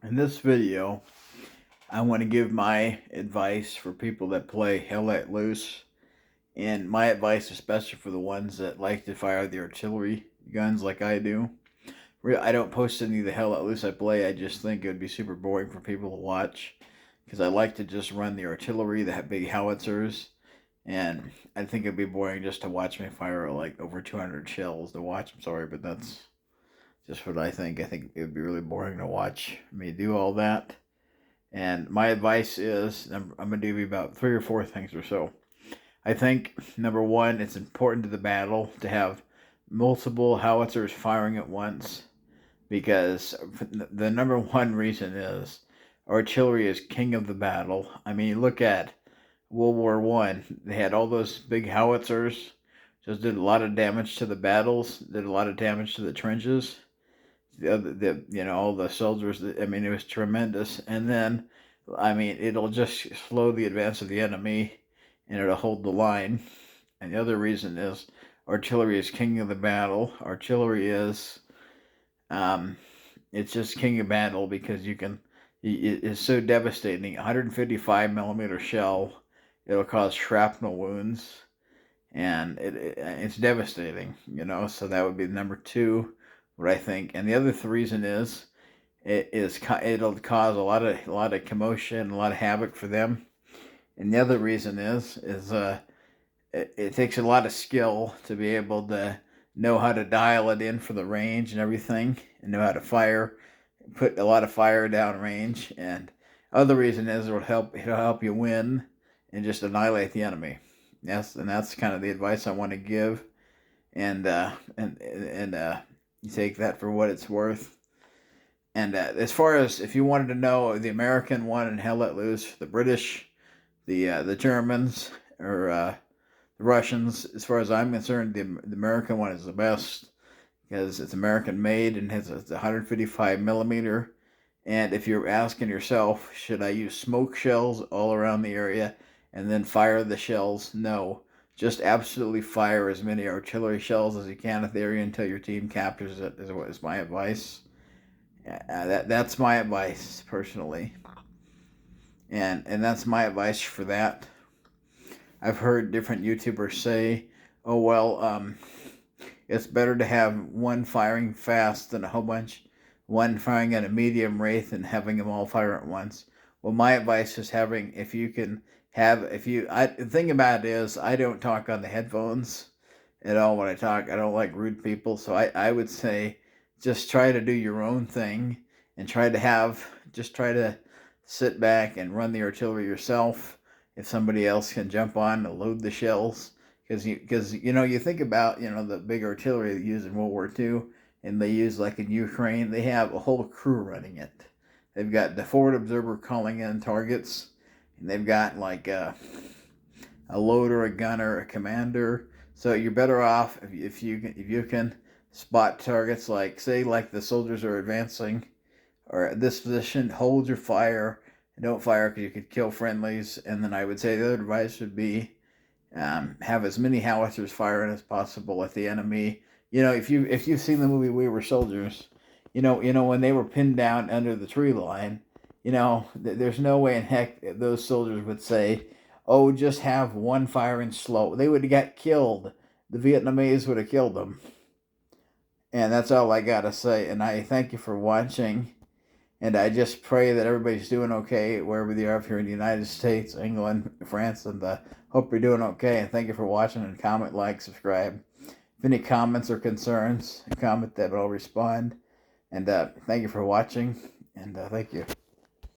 In this video, I want to give my advice for people that play Hell Let Loose. And my advice, especially for the ones that like to fire the artillery guns like I do. I don't post any of the Hell Let Loose I play. I just think it would be super boring for people to watch. Because I like to just run the artillery, the big howitzers. And I think it'd be boring just to watch me fire like over 200 shells to watch. I'm sorry, but that's just what I think. I think it would be really boring to watch me do all that. And my advice is, I'm going to give you about 3 or 4 things or so. I think, number one, it's important to the battle to have multiple howitzers firing at once, because the number one reason is artillery is king of the battle. I mean, look at World War One. They had all those big howitzers, just did a lot of damage to the battles, did a lot of damage to the trenches. All the soldiers. I mean, it was tremendous. And then, I mean, it'll just slow the advance of the enemy, and it'll hold the line. And the other reason is artillery is king of the battle. Artillery is, it's just king of battle because it's so devastating. 155 millimeter shell, it'll cause shrapnel wounds, and it's devastating. So that would be number two. What I think, and the other reason is it'll cause a lot of commotion, a lot of havoc for them. And the other reason is it takes a lot of skill to be able to know how to dial it in for the range and everything, and know how to put a lot of fire down range. And other reason is it'll help you win and just annihilate the enemy. Yes, and that's kind of the advice I want to give. And you take that for what it's worth. And as far as if you wanted to know the American one and Hell Let Loose, the British, the Germans, or the Russians, as far as I'm concerned, the American one is the best because it's American made and it's 155 millimeter. And if you're asking yourself, should I use smoke shells all around the area and then fire the shells? No. Just absolutely fire as many artillery shells as you can at the area until your team captures it, is my advice. That's my advice, personally. And that's my advice for that. I've heard different YouTubers say, oh, well, it's better to have one firing fast than a whole bunch, one firing at a medium rate and having them all fire at once. Well, my advice is the thing about it is I don't talk on the headphones at all when I talk. I don't like rude people. So I would say just try to do your own thing and try to sit back and run the artillery yourself. If somebody else can jump on and load the shells, because you think about the big artillery they use in World War II, and they use like in Ukraine, they have a whole crew running it. They've got the forward observer calling in targets, and they've got like a loader, a gunner, a commander. So you're better off if you can spot targets, like say like the soldiers are advancing or at this position, hold your fire and don't fire because you could kill friendlies. And then I would say the other advice would be have as many howitzers firing as possible at the enemy. If you've seen the movie We Were Soldiers, when they were pinned down under the tree line, there's no way in heck those soldiers would say, oh, just have one firing slow. They would have got killed. The Vietnamese would have killed them. And that's all I got to say. And I thank you for watching. And I just pray that everybody's doing okay wherever they are, if you're in the United States, England, France, and hope you're doing okay. And thank you for watching, and comment, like, subscribe. If any comments or concerns, comment that, but I'll respond. And thank you for watching, and thank you.